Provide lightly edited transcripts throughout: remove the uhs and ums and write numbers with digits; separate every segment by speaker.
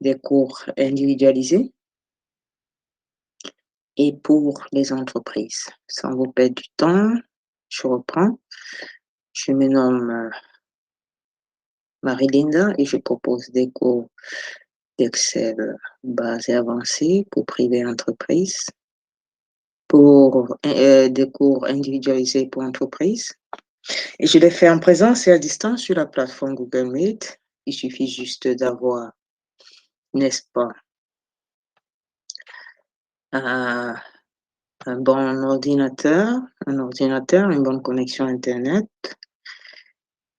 Speaker 1: des cours individualisés et pour les entreprises. Sans vous perdre du temps, je reprends. Je me nomme Marie-Linda et je propose des cours d'Excel base et avancée pour privé et entreprise, pour des cours individualisés pour entreprises. Et je les fais en présence et à distance sur la plateforme Google Meet. Il suffit juste d'avoir, n'est-ce pas, un, un bon ordinateur, une bonne connexion Internet,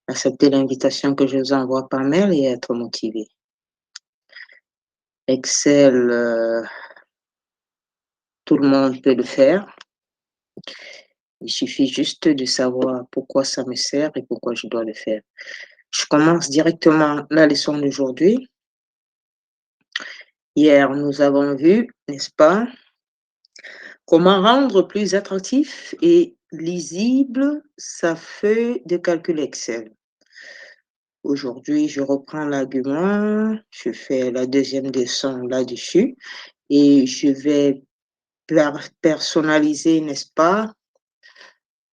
Speaker 1: accepter l'invitation que je vous envoie par mail et être motivé. Excel, tout le monde peut le faire. Il suffit juste de savoir pourquoi ça me sert et pourquoi je dois le faire. Je commence directement la leçon d'aujourd'hui. Hier, nous avons vu, n'est-ce pas, comment rendre plus attractif et lisible sa feuille de calcul Excel. Aujourd'hui, je reprends l'argument, je fais la deuxième leçon là-dessus et je vais personnaliser, n'est-ce pas,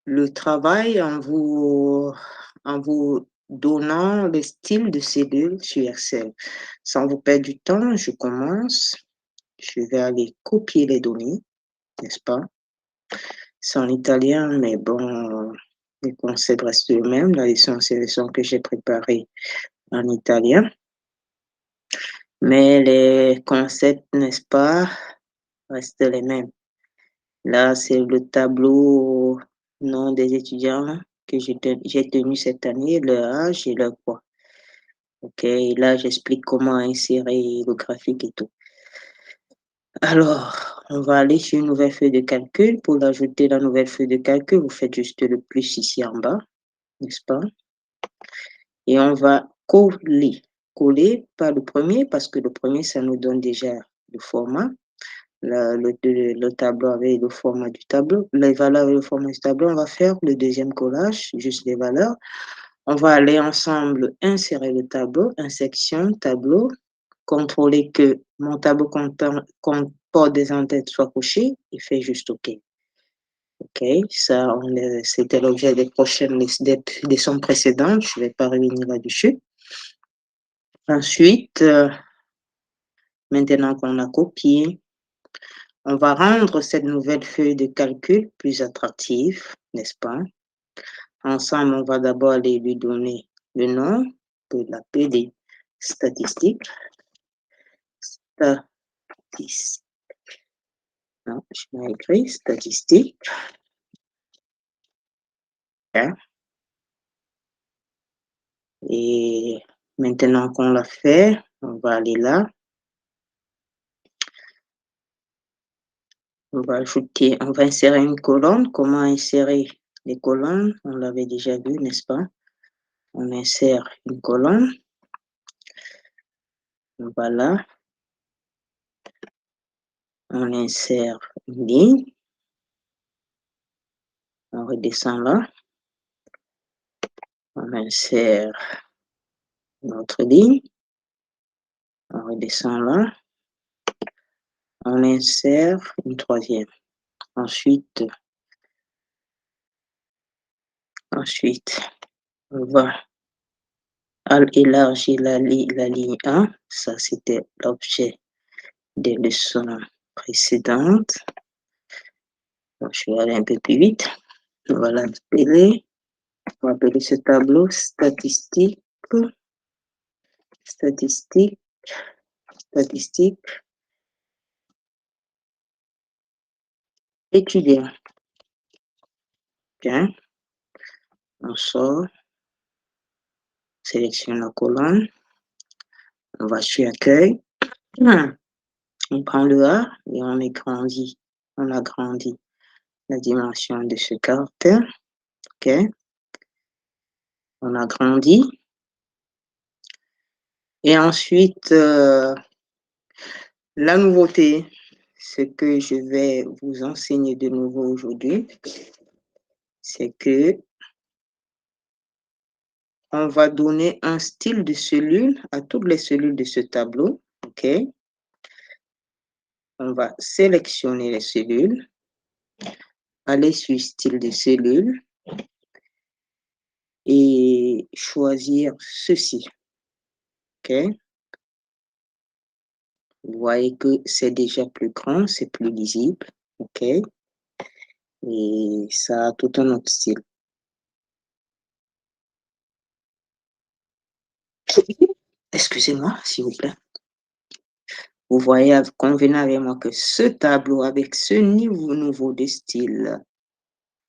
Speaker 1: le travail en vous donnant les styles de cellules sur Excel. Sans vous perdre du temps, je commence. Je vais aller copier les données, n'est-ce pas? C'est en italien, mais bon, le concept reste le même. La leçon, c'est la leçon que j'ai préparée en italien. Mais les concepts, n'est-ce pas, restent les mêmes. Là, c'est le tableau nom des étudiants que j'ai tenu cette année, leur âge et leur poids. OK, là, j'explique comment insérer le graphique et tout. Alors, on va aller sur une nouvelle feuille de calcul. Pour l'ajouter, la nouvelle feuille de calcul, vous faites juste le plus ici en bas, n'est-ce pas? Et on va coller. Coller, pas le premier, parce que le premier, ça nous donne déjà le format. Le tableau avec le format du tableau, les valeurs avec le format du tableau, on va faire le deuxième collage, juste les valeurs. On va aller ensemble insérer le tableau, insertion, tableau, contrôler que mon tableau comporte des entêtes soit coché et fait juste OK. OK, ça, c'était l'objet des prochaines leçons précédentes, je ne vais pas revenir là-dessus. Ensuite, maintenant qu'on a copié, on va rendre cette nouvelle feuille de calcul plus attractive, n'est-ce pas? Ensemble, on va d'abord aller lui donner le nom, de l'appeler statistiques. Non, je vais écrire statistiques. Hein? Et maintenant qu'on l'a fait, on va aller là. On va insérer une colonne. Comment insérer les colonnes? On l'avait déjà vu, n'est-ce pas? On insère une colonne. Voilà. On insère une ligne. On redescend là. On insère notre ligne. On redescend là. On insère une troisième. Ensuite, on va élargir la ligne 1. Ça, c'était l'objet des leçons précédentes. Donc, je vais aller un peu plus vite. On va l'appeler. On va appeler ce tableau statistique. Étudiant. Bien. On sort. Sélectionne la colonne. On va sur accueil. On prend le A et on agrandit. On agrandit la dimension de ce caractère. OK. On agrandit. Et ensuite, la nouveauté, ce que je vais vous enseigner de nouveau aujourd'hui, c'est que on va donner un style de cellule à toutes les cellules de ce tableau. OK? On va sélectionner les cellules, aller sur style de cellule et choisir ceci. OK? Vous voyez que c'est déjà plus grand, c'est plus lisible. OK? Et ça a tout un autre style. Excusez-moi, s'il vous plaît. Vous voyez, convenez avec moi que ce tableau, avec ce nouveau de style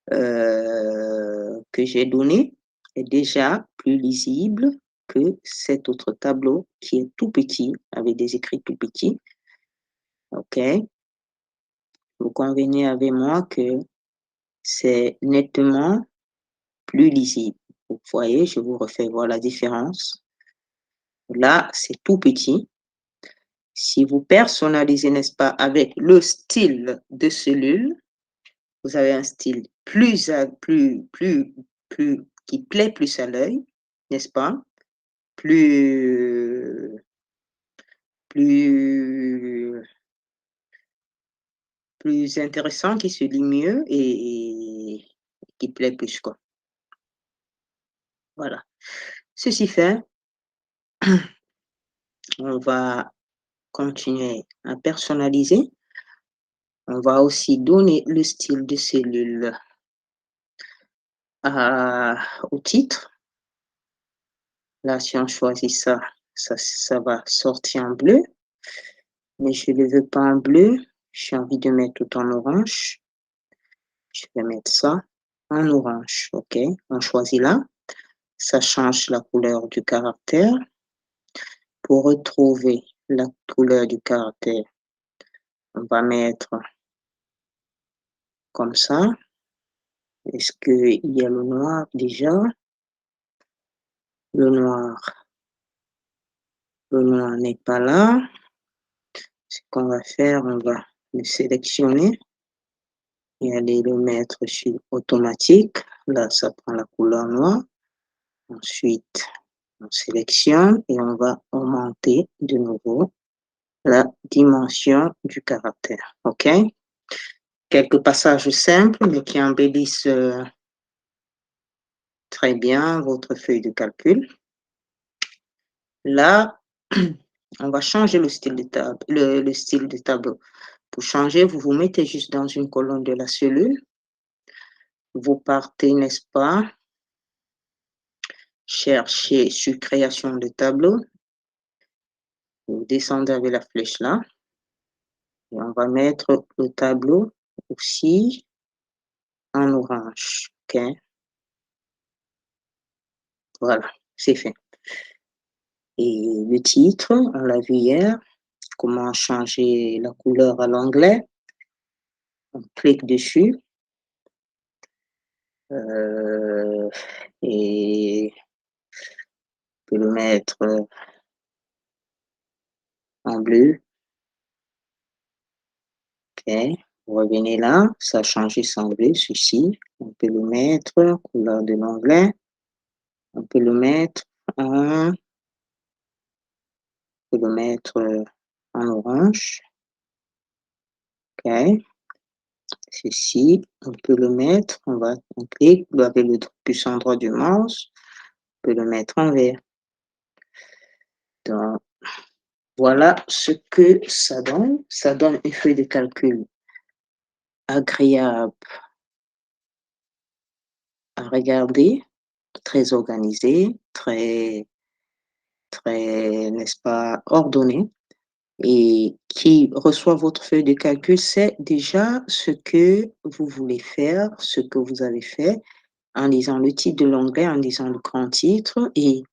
Speaker 1: que j'ai donné, est déjà plus lisible que cet autre tableau qui est tout petit, avec des écrits tout petits. OK? Vous convenez avec moi que c'est nettement plus lisible. Vous voyez, je vous refais voir la différence. Là, c'est tout petit. Si vous personnalisez, n'est-ce pas, avec le style de cellule, vous avez un style qui plaît plus à l'œil, n'est-ce pas? Plus, plus, plus intéressant, qui se lit mieux et qui plaît plus, quoi. Voilà. Ceci fait, on va continuer à personnaliser. On va aussi donner le style de cellule au titre. Là, si on choisit ça, ça va sortir en bleu. Mais je ne le veux pas en bleu. J'ai envie de mettre tout en orange. Je vais mettre ça en orange. OK. On choisit là. Ça change la couleur du caractère. Pour retrouver la couleur du caractère, on va mettre comme ça. Est-ce qu'il y a le noir déjà? Le noir n'est pas là. Ce qu'on va faire, on va le sélectionner et aller le mettre sur automatique. Là, ça prend la couleur noire. Ensuite, on sélectionne et on va augmenter de nouveau la dimension du caractère. OK? Quelques passages simples, mais qui embellissent très bien votre feuille de calcul. Là, on va changer le style de tableau. Pour changer, vous vous mettez juste dans une colonne de la cellule. Vous partez, n'est-ce pas, chercher sur création de tableau. Vous descendez avec la flèche là. Et on va mettre le tableau aussi en orange. OK? Voilà, c'est fait. Et le titre, on l'a vu hier, comment changer la couleur à l'anglais. On clique dessus. Et on peut le mettre en bleu. OK. Vous revenez là, ça a changé sans bleu, ceci. On peut le mettre, couleur de l'anglais. On peut le mettre en, en orange. OK. Ceci, on peut le mettre, on clique avec le puissant droit du mouse, on peut le mettre en vert. Donc, voilà ce que ça donne. Ça donne une feuille de calcul agréable à regarder, très organisée, très, n'est-ce pas, ordonnée, et qui reçoit votre feuille de calcul, c'est déjà ce que vous voulez faire, ce que vous avez fait, en lisant le titre de l'onglet, en lisant le grand titre. Et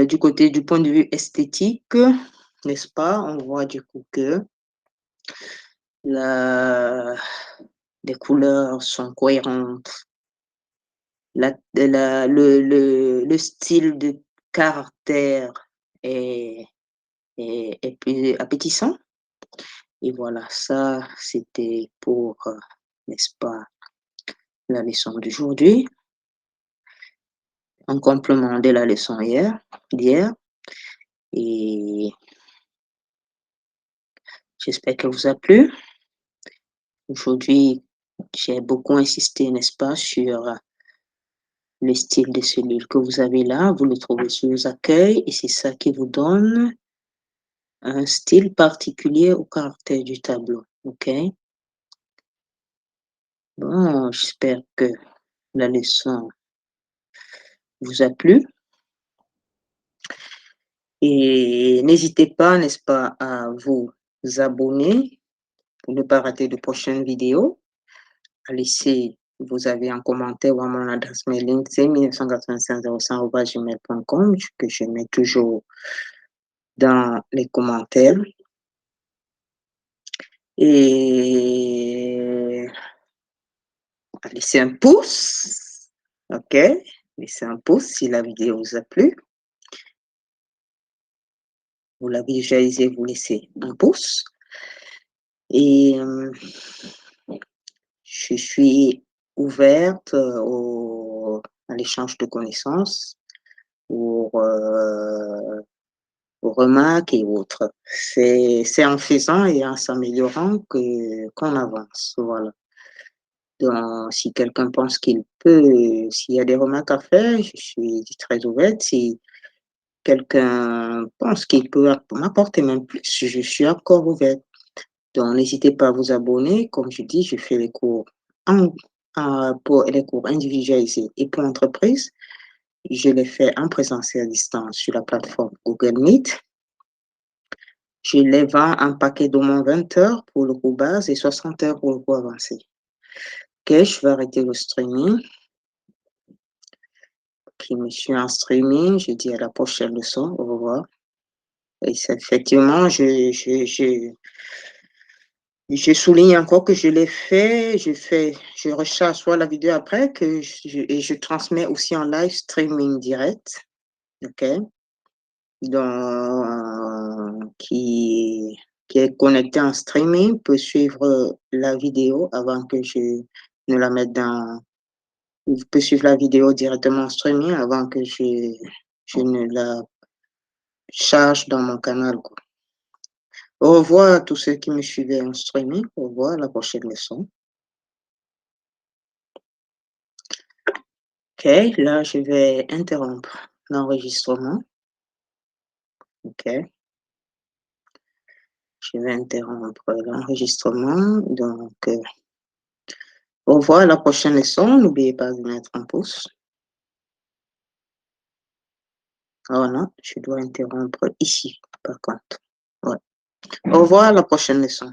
Speaker 1: du point de vue esthétique, n'est-ce pas, on voit du coup que les couleurs sont cohérentes, le style de caractère est, est plus appétissant. Et voilà, ça, c'était pour, n'est-ce pas, la leçon d'aujourd'hui, en complément de la leçon d'hier. Et J'espère que vous a plu. Aujourd'hui, j'ai beaucoup insisté, n'est-ce pas, sur le style de cellule que vous avez là. Vous le trouvez sur les accueils et c'est ça qui vous donne un style particulier au caractère du tableau. OK? Bon, j'espère que la leçon vous a plu. Et n'hésitez pas, n'est-ce pas, à vous abonner pour ne pas rater de prochaines vidéos, à laisser vous avez un commentaire ou à mon adresse mail LinkedIn 1985 que je mets toujours dans les commentaires. Et laissez un pouce, ok? Laissez un pouce si la vidéo vous a plu. Vous l'avez déjà essayé, vous laissez un pouce. Et je suis ouverte à l'échange de connaissances, aux remarques et autres. C'est en faisant et en s'améliorant qu'on avance. Voilà. Donc, si quelqu'un pense qu'il peut, s'il y a des remarques à faire, je suis très ouverte. Si quelqu'un pense qu'il peut m'apporter même plus, je suis encore ouverte. Donc, n'hésitez pas à vous abonner. Comme je dis, je fais les cours pour les cours individualisés et pour entreprise. Je les fais en présentiel à distance sur la plateforme Google Meet. Je les vends en paquet d'au moins 20 heures pour le cours base et 60 heures pour le cours avancé. Ok, je vais arrêter le streaming. Qui me suit en streaming, je dis à la prochaine leçon. Au revoir. Et c'est effectivement, je souligne encore que je l'ai fait, je recharge soit la vidéo après et je transmets aussi en live streaming direct. OK? Donc, qui est connecté en streaming peut suivre la vidéo avant que je ne la mette dans. Il peut suivre la vidéo directement en streaming avant que je ne la charge dans mon canal, quoi. Au revoir à tous ceux qui me suivaient en streaming. Au revoir à la prochaine leçon. OK, là, je vais interrompre l'enregistrement. OK. Je vais interrompre l'enregistrement. Donc, au revoir à la prochaine leçon. N'oubliez pas de mettre un pouce. Oh non, je dois interrompre ici, par contre. Ouais. Au revoir à la prochaine leçon.